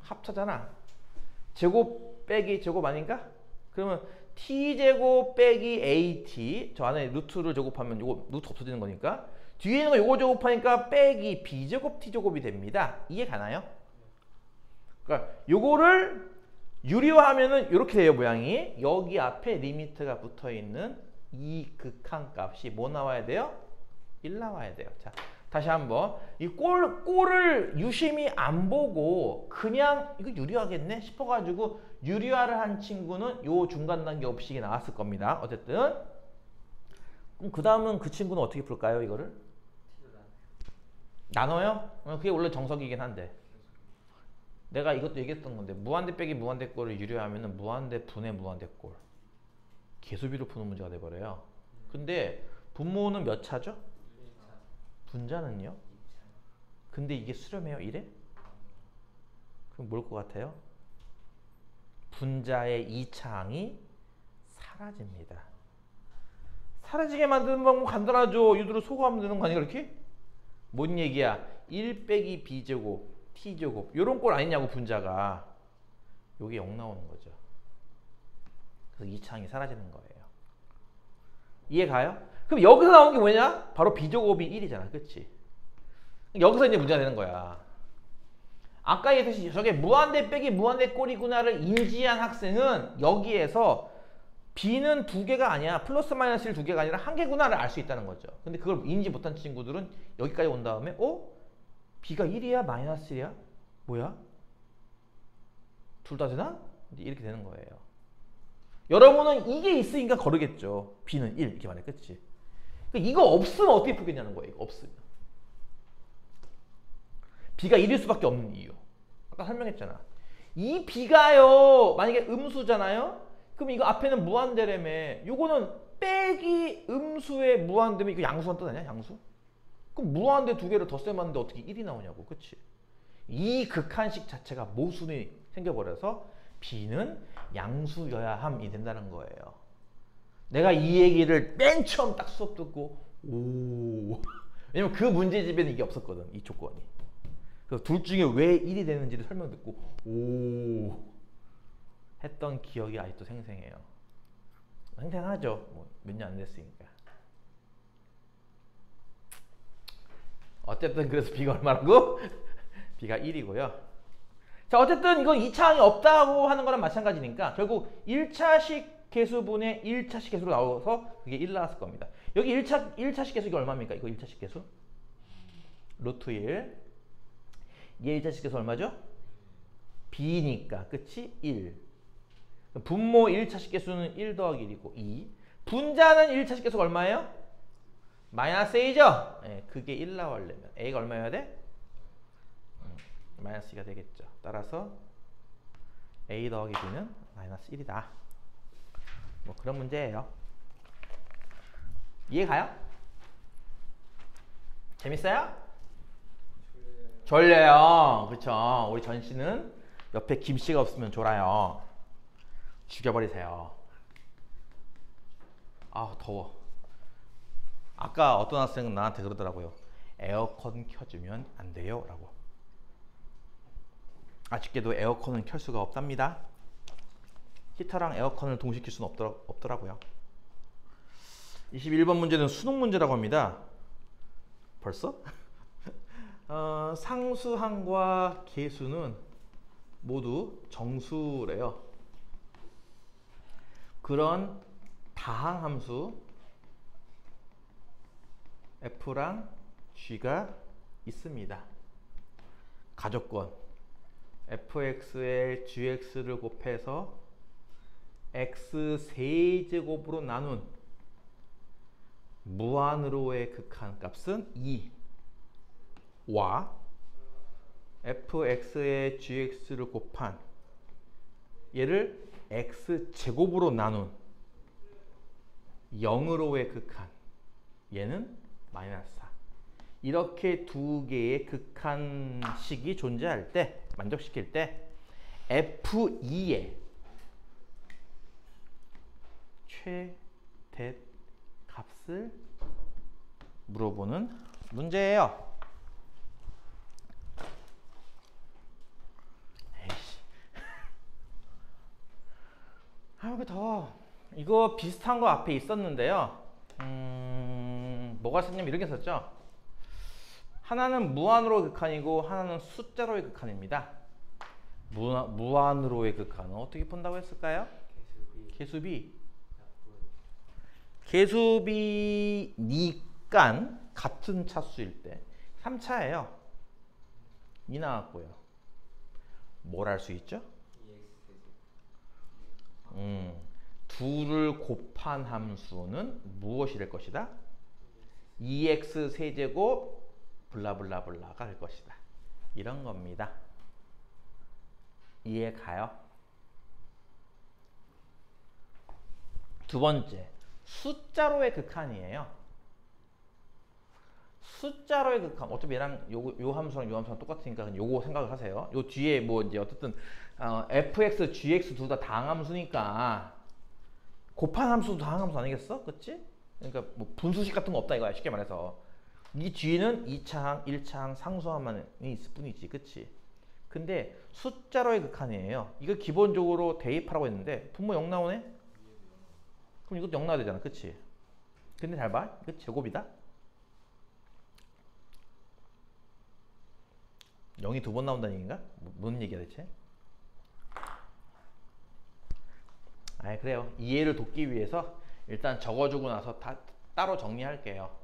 Speaker 1: 합차잖아. 제곱 빼기 제곱 아닌가? 그러면 t제곱 빼기 at, 저 안에 루트를 제곱하면 요거 루트 없어지는 거니까 뒤에 있는 거 요거 제곱하니까 빼기 b제곱 t제곱이 됩니다. 이해 가나요? 그러니까 요거를 유리화하면은 이렇게 돼요, 모양이. 여기 앞에 리미트가 붙어 있는 이 극한 값이 뭐 나와야 돼요? 1 나와야 돼요. 자, 다시 한번 이 꼴을 유심히 안 보고 그냥 이거 유리화겠네 싶어가지고 유리화를 한 친구는 요 중간 단계 없이 나왔을 겁니다. 어쨌든 그럼 그 다음은 그 친구는 어떻게 풀까요? 이거를 나눠요? 그게 원래 정석이긴 한데 내가 이것도 얘기했던 건데 무한대 빼기 무한대 꼴을 유리화하면은 무한대 분의 무한대 꼴 개수비로 푸는 문제가 돼버려요. 근데 분모는 몇 차죠? 분자는요? 근데 이게 수렴해요? 이래? 그럼 뭘 것 같아요? 분자의 2차항이 사라집니다. 사라지게 만드는 방법 간단하죠. 유도를 소거하면 되는 거 아니야 그렇게? 뭔 얘기야? 1 빼기 b제곱 t제곱 요런 꼴 아니냐고 분자가. 요게 0 나오는 거죠. 그래서 2차항이 사라지는 거예요. 이해 가요? 그럼 여기서 나온 게 뭐냐? 바로 b제곱이 1이잖아. 그치? 여기서 이제 문제가 되는 거야. 아까 얘기했듯이 저게 무한대 빼기 무한대 꼴이구나를 인지한 학생은 여기에서 b는 두 개가 아니야. 플러스 마이너스 1 두 개가 아니라 한 개구나를 알 수 있다는 거죠. 근데 그걸 인지 못한 친구들은 여기까지 온 다음에 b가 1이야? 마이너스 1이야? 뭐야? 둘 다 되나? 이렇게 되는 거예요. 여러분은 이게 있으니까 거르겠죠. b는 1 이렇게 말해. 그치? 그러니까 이거 없으면 어떻게 풀겠냐는 거예요. 이거 없으면. b가 1일 수밖에 없는 이유. 아까 설명했잖아. 이 b가요. 만약에 음수잖아요. 그럼 이거 앞에는 무한대라며. 요거는 빼기 음수의 무한대면 이거 양수한 뜻 아니야? 양수? 그럼 무한대 두 개를 덧셈 하는데 어떻게 1이 나오냐고. 그치? 이 극한식 자체가 모순이 생겨버려서 b는 양수여야 함이 된다는 거예요. 내가 이 얘기를 맨 처음 딱 수업 듣고 왜냐면 그 문제집에는 이게 없었거든. 이 조건이. 그래서 둘 중에 왜 1이 되는지를 설명 듣고 했던 기억이 아직도 생생해요. 생생하죠. 뭐 몇 년 안 됐으니까. 어쨌든 그래서 b가 얼마라고? b가 1이고요. 자, 어쨌든 이건 2차 항이 없다고 하는 거랑 마찬가지니까 결국 1차식 계수분의 1차식 계수로 나와서 그게 1 나왔을 겁니다. 여기 1차식 계수가 얼마입니까? 이거 1차식 계수? 루트 1. 얘 1차식 계수 얼마죠? b니까 그치? 1. 분모 1차식 계수는 1 더하기 1이고 2. 분자는 1차식 계수가 얼마예요? 마이너스 a죠? 네, 그게 1 나오려면 a가 얼마여야 돼? 마이너스 2가 되겠죠. 따라서 a 더하기 b는 마이너스 1이다. 뭐 그런 문제예요. 이해 가요? 재밌어요? 졸려요. 그쵸? 우리 전씨는 옆에 김씨가 없으면 졸아요. 죽여버리세요. 아 더워. 아까 어떤 학생은 나한테 그러더라고요. 에어컨 켜주면 안 돼요 라고. 아쉽게도 에어컨은 켤 수가 없답니다. 히터랑 에어컨을 동시에 켤 수는 없더라고요. 21번 문제는 수능 문제라고 합니다. 벌써? 상수항과 계수는 모두 정수래요. 그런 다항함수 f랑 g가 있습니다. 가족권 fx에 gx를 곱해서 x 세제곱으로 나눈 무한으로의 극한값은 2와 fx에 gx를 곱한 얘를 x제곱으로 나눈 0으로의 극한 얘는 마이너스 4. 이렇게 두 개의 극한식이 존재할 때 만족시킬 때 F2의 최대 값을 물어보는 문제예요. 에이씨. 왜 더 이거 비슷한 거 앞에 있었는데요. 뭐가 썼냐면 이렇게 썼죠. 하나는 무한으로의 극한이고 하나는 숫자로의 극한입니다. 무한으로의 극한은 어떻게 푼다고 했을까요? 계수비. 계수비니까 같은 차수일 때 3차예요. 2 나왔고요. 뭘 할 수 있죠? 둘을 곱한 함수는 무엇이 될 것이다? 2x 세제곱 블라블라블라가 될 것이다. 이런 겁니다. 이해 가요? 두 번째, 숫자로의 극한이에요. 숫자로의 극한. 어차피 얘랑 요 함수랑 요 함수랑 똑같으니까 요거 생각을 하세요. 요 뒤에 뭐 이제 어쨌든 fx, gx 둘 다 다항함수니까 곱한 함수도 다항함수 아니겠어? 그치? 그러니까 뭐 분수식 같은 거 없다 이거야. 쉽게 말해서. 이 뒤에는 2차항, 1차항 상수항만 있을 뿐이지. 그치? 근데 숫자로의 극한이에요. 이거 기본적으로 대입하라고 했는데 분모 0 나오네? 그럼 이것도 0 나와야 되잖아. 그치? 근데 잘 봐. 이거 제곱이다. 0이 두 번 나온다는 얘기인가? 뭔 얘기야 대체? 아 그래요. 이해를 돕기 위해서 일단 적어주고 나서 다 따로 정리할게요.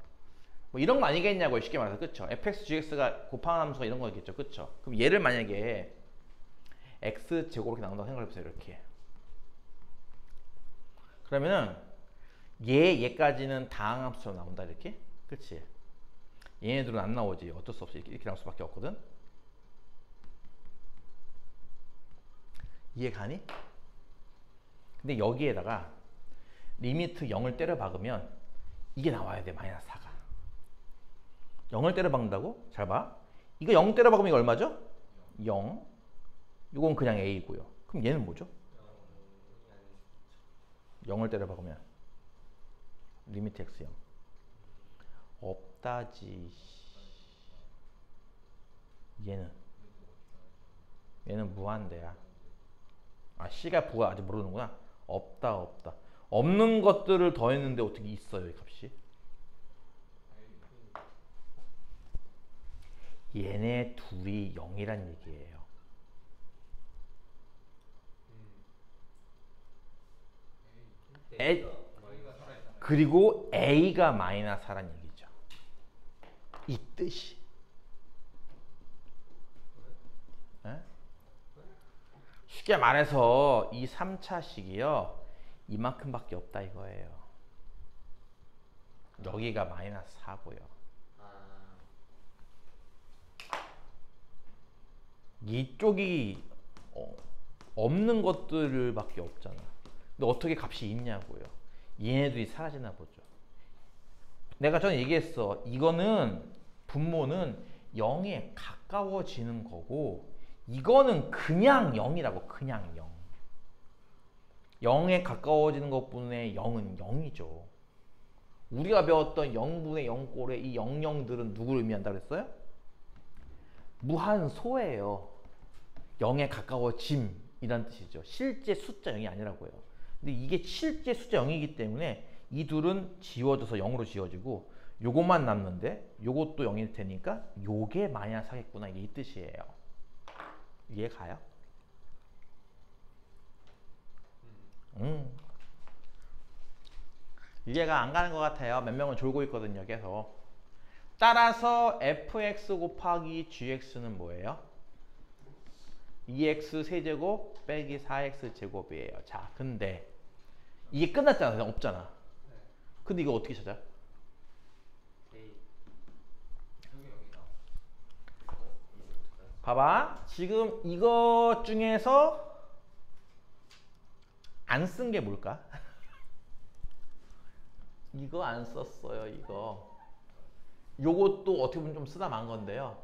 Speaker 1: 뭐 이런 거 아니겠냐고요. 쉽게 말해서. 그쵸? fx, gx가 곱하는 함수가 이런 거겠죠. 그쵸? 그럼 얘를 만약에 x제곱 이렇게 나온다고 생각해보세요. 이렇게. 그러면은 얘까지는 다항함수로 나온다. 이렇게. 그치? 얘네들은 안 나오지. 어쩔 수 없이 이렇게 나올 수밖에 없거든. 이해 가니? 근데 여기에다가 리미트 0을 때려 박으면 이게 나와야 돼. 마이너스 4가. 0을 때려 박는다고? 잘 봐. 이거 0 때려 박으면 이거 얼마죠? 0. 이건 그냥 a고요. 그럼 얘는 뭐죠? 0을 때려 박으면 리미트 x 0. 없다지. 얘는 무한대야. 아 c가 부가 아직 모르는구나. 없다. 없는 것들을 더했는데 어떻게 있어요 이 값이? 얘네 둘이 0이란 얘기예요. 그리고 a가 마이너스 4란 얘기죠. 이 뜻이. 에? 쉽게 말해서 이 3차식이요. 이만큼밖에 없다 이거예요. 여기가 마이너스 4고요. 이쪽이 없는 것들밖에 없잖아. 근데 어떻게 값이 있냐고요. 얘네들이 사라지나 보죠. 내가 전에 얘기했어. 이거는 분모는 0에 가까워지는 거고 이거는 그냥 0이라고. 그냥 0. 0에 가까워지는 것뿐에 0은 0이죠. 우리가 배웠던 0분의 0꼴의 이 00들은 누구를 의미한다 그랬어요? 무한소예요. 0에 가까워짐이란 뜻이죠. 실제 숫자 0이 아니라고요. 근데 이게 실제 숫자 0이기 때문에 이 둘은 지워져서 0으로 지워지고 요것만 남는데 요것도 0이 되니까 요게 마이너스 하겠구나. 이게 이 뜻이에요. 이해 가요? 이해가 안 가는 것 같아요. 몇 명은 졸고 있거든요. 계속. 따라서 fx 곱하기 gx는 뭐예요? 2x 세제곱 빼기 4x 제곱이에요. 자, 근데 이게 끝났잖아. 그냥 없잖아. 근데 이거 어떻게 찾아? 봐봐. 지금 이거 중에서 안 쓴 게 뭘까? 이거 안 썼어요. 이거. 요것도 어떻게 보면 좀 쓰다 만 건데요.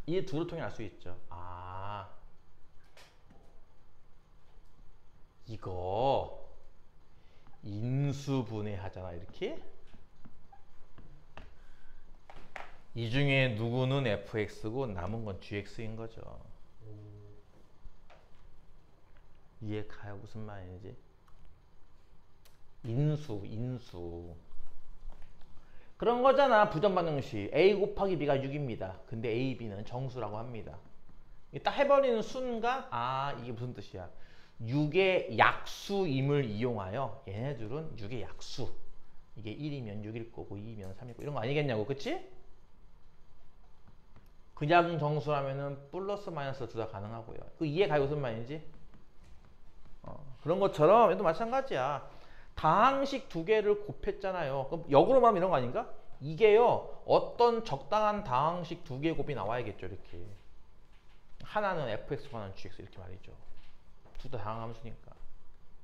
Speaker 1: 이 둘을 통해 알 수 있죠. 아, 이거 인수분해하잖아. 이렇게. 이 중에 누구는 fx고 남은 건 gx인 거죠. 이해 가요? 무슨 말인지? 인수. 그런 거잖아. 부정반응식. a 곱하기 b가 6입니다. 근데 a, b는 정수라고 합니다. 딱 해버리는 순간 아, 이게 무슨 뜻이야. 6의 약수임을 이용하여 얘네들은 6의 약수. 이게 1이면 6일 거고 2이면 3일 거고 이런 거 아니겠냐고. 그치? 그냥 정수라면은 플러스 마이너스 둘 다 가능하고요. 그 이해 가요? 무슨 말인지? 그런 것처럼 얘도 마찬가지야. 다항식 두 개를 곱했잖아요. 그럼 역으로 말하면 이런 거 아닌가? 이게요. 어떤 적당한 다항식 두 개의 곱이 나와야겠죠. 이렇게. 하나는 fx, 하나는 gx 이렇게 말이죠. 둘 다 다항함수니까.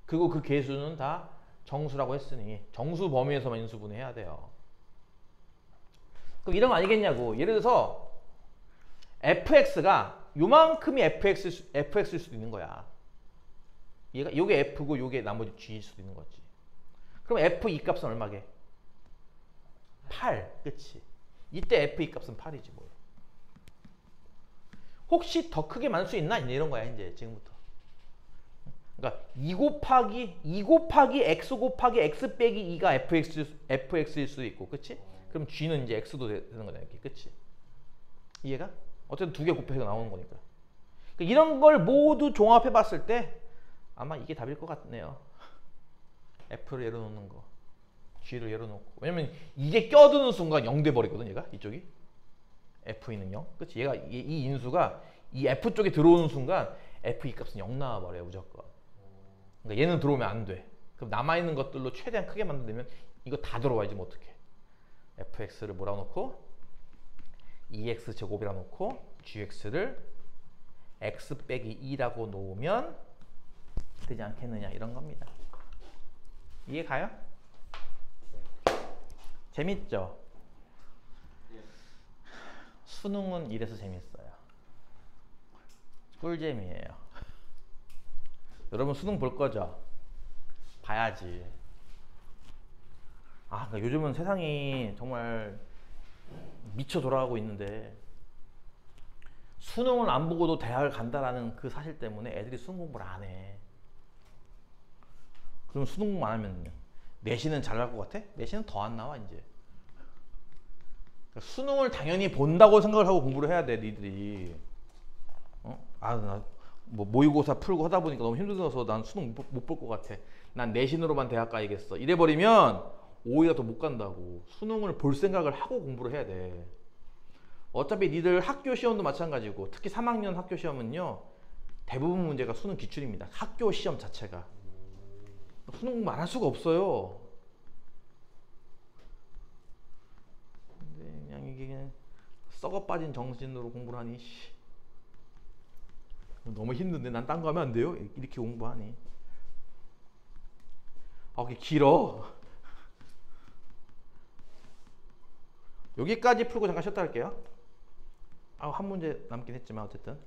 Speaker 1: 그리고 그 개수는 다 정수라고 했으니 정수 범위에서만 인수분해해야 돼요. 그럼 이런 거 아니겠냐고. 예를 들어서 fx가 요만큼이 fx일 수도 있는 거야. 얘가 요게 f고 요게 나머지 g일 수도 있는 거지. 그럼 f 이 값은 얼마게? 8. 그치? 이때 f 이 값은 8이지 뭐. 혹시 더 크게 만들 수 있나? 이런 거야 이제 지금부터. 그러니까 2 곱하기 x 곱하기 x 빼기 2가 fx일 수도 있고, 그치? 그럼 g는 이제 x도 되는 거잖아, 이렇게, 그치? 이해가? 어쨌든 두 개 곱해서 나오는 거니까. 그러니까 이런 걸 모두 종합해 봤을 때 아마 이게 답일 것 같네요. f를 예로 놓는 거, g를 예로 놓고. 왜냐면 이게 껴드는 순간 0 돼 버리거든, 얘가 이쪽이. f는 0, 그치? 얘가 이 인수가 이 f 쪽에 들어오는 순간 f 이 값은 0 나와 버려요, 무조건. 그러니까 얘는 들어오면 안 돼. 그럼 남아 있는 것들로 최대한 크게 만들면 이거 다 들어와야지 뭐 어떡해. fx를 뭐라 놓고 2x 제곱이라 놓고 gx를 x 빼기 2라고 놓으면 되지 않겠느냐, 이런 겁니다. 이해 가요? 재밌죠? 수능은 이래서 재밌어요. 꿀잼이에요. 여러분 수능 볼 거죠? 봐야지. 그러니까 요즘은 세상이 정말 미쳐 돌아가고 있는데 수능을 안 보고도 대학을 간다라는 그 사실 때문에 애들이 수능 공부를 안 해. 그럼 수능 공부 안 하면 내신은 잘 나올 것 같아? 내신은 더 안 나와 이제. 그러니까 수능을 당연히 본다고 생각을 하고 공부를 해야 돼, 니들이. 나 뭐 모의고사 풀고 하다 보니까 너무 힘들어서 난 수능 못 볼 것 같아. 난 내신으로만 대학 가야겠어. 이래버리면 오히려 더 못 간다고. 수능을 볼 생각을 하고 공부를 해야 돼. 어차피 니들 학교 시험도 마찬가지고, 특히 3학년 학교 시험은요 대부분 문제가 수능 기출입니다. 학교 시험 자체가. 수능 공부 안 할 수가 없어요. 근데 그냥 이게 그냥 썩어 빠진 정신으로 공부를 하니 너무 힘든데 난 딴 거 하면 안 돼요? 이렇게 공부하니. 이게 길어. 여기까지 풀고 잠깐 쉬었다 할게요. 한 문제 남긴 했지만 어쨌든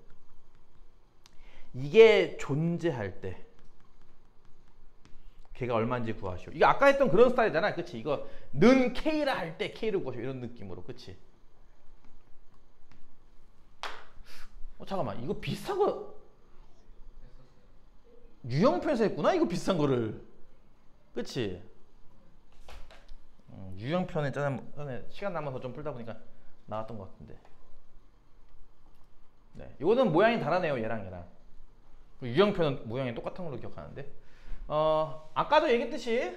Speaker 1: 이게 존재할 때 걔가 얼마인지 구하시오. 이거 아까 했던 그런 스타일이잖아, 그치? 이거 는 K라 할 때 K를 구하시오, 이런 느낌으로, 그치? 잠깐만, 이거 비슷한 거 유형편에서 했구나, 이거 비슷한 거를, 그치? 유형편에 전에 시간 남아서 좀 풀다 보니까 나왔던 것 같은데. 네, 이거는 모양이 다르네요, 얘랑. 유형편은 모양이 똑같은 걸로 기억하는데. 아까도 얘기했듯이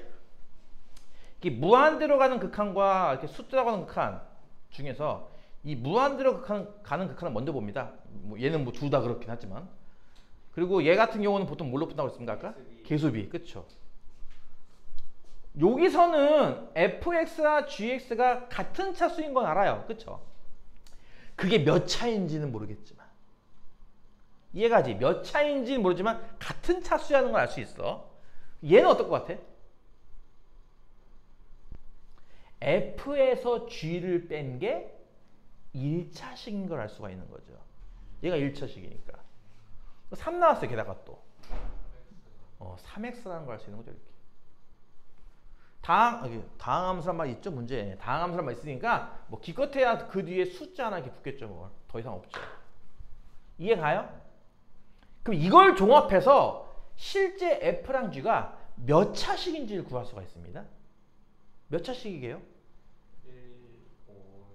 Speaker 1: 이렇게 무한대로 가는 극한과 이렇게 숫자로 가는 극한 중에서 이 무한대로 가는 극한을 먼저 봅니다. 얘는 뭐 둘 다 그렇긴 하지만. 그리고 얘 같은 경우는 보통 뭘로 푼다고 했습니까, 아까? 개수비, 그쵸? 여기서는 fx와 gx가 같은 차수인 건 알아요, 그쵸? 그게 몇 차인지는 모르겠지만, 이해가지? 몇 차인지는 모르지만 같은 차수라는 걸 알 수 있어. 얘는 어떨 것 같아? f에서 g를 뺀 게 1차식인 걸 알 수가 있는 거죠. 얘가 1차식이니까 3 나왔어요. 게다가 또 3x라는 걸 알 수 있는 거죠. 이렇게 다항함수란 말이 있죠, 문제. 다항함수란 말이 있으니까 뭐 기껏해야 그 뒤에 숫자 하나 이렇게 붙겠죠. 뭐 더 이상 없죠. 이해 가요? 그럼 이걸 종합해서 실제 f랑 g가 몇 차식인지를 구할 수가 있습니다. 몇 차식이게요?
Speaker 2: 1, 5,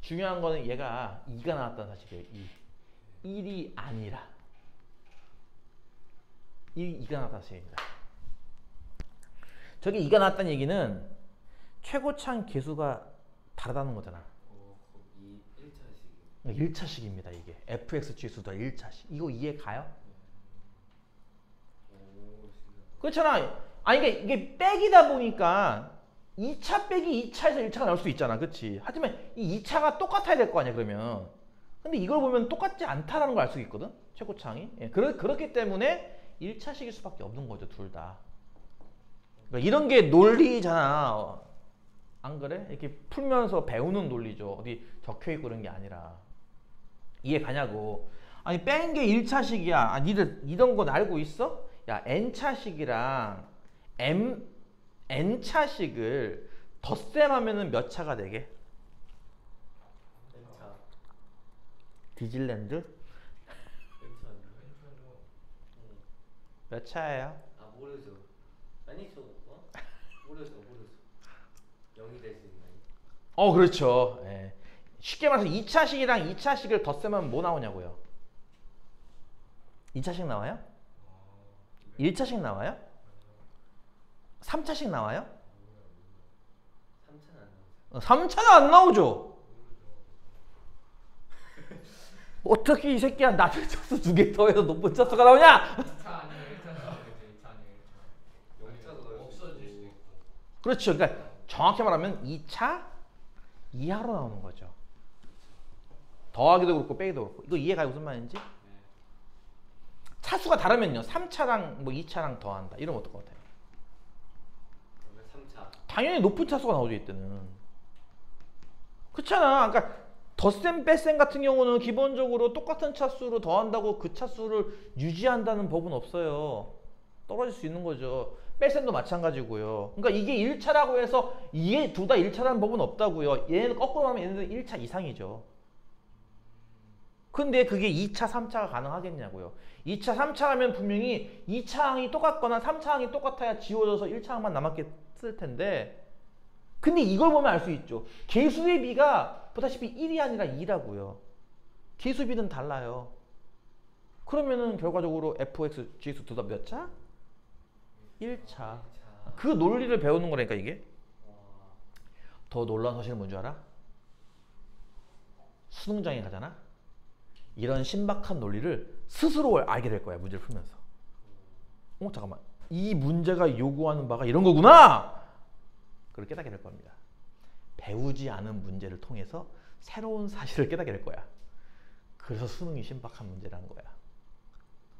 Speaker 1: 중요한 거는 얘가 2가 나왔다는 사실이에요. 1이 아니라 2가 나왔다는 사실입니다. 저게 2가 나왔다는 얘기는 최고차항 개수가 다르다는 거잖아.
Speaker 2: 거기 1차식.
Speaker 1: 1차식입니다. 이게 fx 지수도 1차식. 이거 이해 가요? 그렇잖아. 그러니까 이게 빼기다 보니까 2차 빼기 2차에서 1차가 나올 수 있잖아, 그렇지? 하지만 이 2차가 똑같아야 될 거 아니야, 그러면. 근데 이걸 보면 똑같지 않다라는 걸 알 수 있거든, 최고차항이. 그렇기 때문에 1차식일 수밖에 없는 거죠, 둘 다. 그러니까 이런 게 논리잖아. 안 그래? 이렇게 풀면서 배우는 논리죠. 어디 적혀있고 그런 게 아니라. 이해 가냐고. 아니, 뺀 게 1차식이야. 니들 이런 건 알고 있어? 야, n차식이랑 n차식을 덧셈하면은 몇 차가 되게?
Speaker 2: N차.
Speaker 1: 디즐랜드? 몇 차예요?
Speaker 2: 아 모르죠. 아니 저 모르죠. 0이 될 수 있나요?
Speaker 1: 그렇죠. 예. 쉽게 말해서 2차식이랑 2차식을 덧쓰면 뭐 나오냐고요. 2차식 나와요? 1차식 나와요? 3차식 나와요?
Speaker 2: 3차는 안 나오죠.
Speaker 1: 3차는 안 나오죠. 어떻게 이 새끼야 낮은 차수 2개 더해서 높은 차수가 나오냐?
Speaker 3: 2차 아니면 1차 나오겠죠. 2차 아니면 1차. 없어질 수도 있고.
Speaker 1: 그렇죠. 그러니까 정확히 말하면 2차 이하로 나오는 거죠. 더하기도 그렇고 빼기도 그렇고. 이거 이해가요? 무슨 말인지? 차수가 다르면요. 3차랑 뭐 2차랑 더한다. 이러면 어떨 것 같아요?
Speaker 2: 그러면 3차.
Speaker 1: 당연히 높은 차수가 나오죠 이때는. 그렇잖아. 그러니까 덧셈 뺄셈 같은 경우는 기본적으로 똑같은 차수로 더한다고 그 차수를 유지한다는 법은 없어요. 떨어질 수 있는 거죠. 뺄셈도 마찬가지고요. 그러니까 이게 1차라고 해서 이게 둘 다 1차라는 법은 없다고요. 얘네는 거꾸로 하면 얘네들 1차 이상이죠. 근데 그게 2차, 3차가 가능하겠냐고요. 2차, 3차 하면 분명히 2차 항이 똑같거나 3차 항이 똑같아야 지워져서 1차 항만 남았겠을 텐데, 근데 이걸 보면 알 수 있죠. 개수의 비가 보다시피 1이 아니라 2라고요. 개수비는 달라요. 그러면은 결과적으로 fx, gx 둘 다 몇 차? 1차. 그 논리를 배우는 거라니까 이게. 더 놀라운 사실은 뭔 줄 알아? 수능장에 가잖아. 이런 신박한 논리를 스스로 알게 될 거야. 문제를 풀면서. 잠깐만. 이 문제가 요구하는 바가 이런 거구나. 그걸 깨닫게 될 겁니다. 배우지 않은 문제를 통해서 새로운 사실을 깨닫게 될 거야. 그래서 수능이 신박한 문제라는 거야.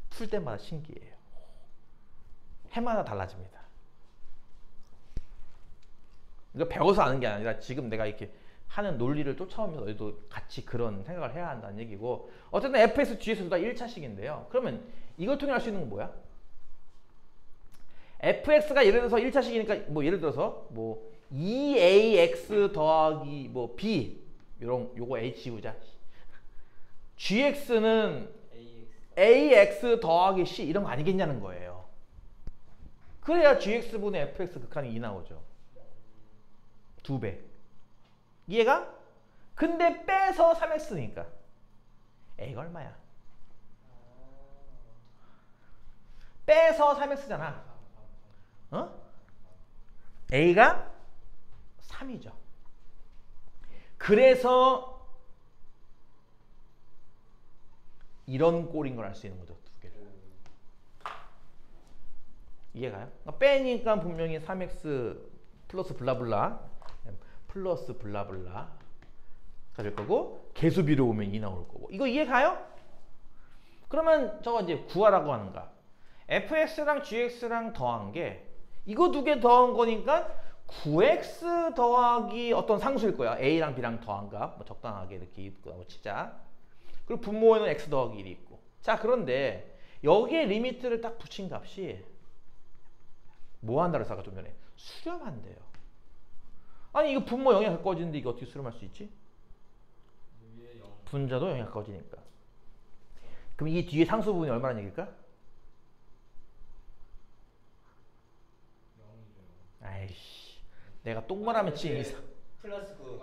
Speaker 1: 풀 때마다 신기해요. 해마다 달라집니다. 이거 배워서 아는 게 아니라 지금 내가 이렇게 하는 논리를 쫓아오면서 너희도 같이 그런 생각을 해야 한다는 얘기고, 어쨌든 fx, gx도 다 1차식인데요. 그러면 이걸 통해 알 수 있는 건 뭐야? fx가 예를 들어서 1차식이니까 뭐 예를 들어서 뭐 2ax 더하기 뭐 b 요거 h 보자. gx는 ax 더하기 c 이런 거 아니겠냐는 거예요. 그래야 gx분의 fx 극한이 2 나오죠. 2배. 이해가? 근데 빼서 3x니까 a가 얼마야? 빼서 3x잖아. a가 3이죠. 그래서 이런 꼴인 걸 알 수 있는 거죠. 두 개를. 이해가요? 그러니까 빼니까 분명히 3x 플러스 블라블라 플러스 블라블라 가 될 거고, 개수비로 오면 2 나올 거고. 이거 이해가요? 그러면 저거 이제 구하라고 하는가? fx랑 gx랑 더한 게 이거 두 개 더한 거니까 9x 더하기 어떤 상수일 거야. a랑 b랑 더한 값. 뭐 적당하게 이렇게 입고 치자. 그리고 분모에는 x 더하기 1이 있고. 자, 그런데 여기에 리미트를 딱 붙인 값이 뭐 한다고 해서 아까 좀 전에 수렴한대요. 아니 이거 분모 0에 가까워지는데 이거 어떻게 수렴할 수 있지? 분자도 0에 가까워지니까. 그럼 이 뒤에 상수 부분이 얼마나 얘기일까? 아이씨, 내가 똥말하면 치
Speaker 2: 플러스 9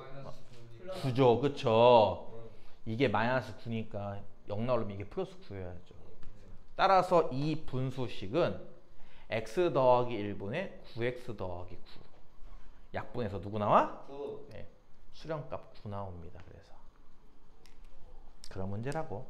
Speaker 1: 9죠, 그쵸? 이게 마이너스 9니까 0 나오려면 이게 플러스 9여야죠. 따라서 이 분수식은 x 더하기 1분의 9x 더하기 9. 약분해서 누구 나와?
Speaker 2: 9.
Speaker 1: 네, 수렴값 9 나옵니다. 그래서 그런 문제라고.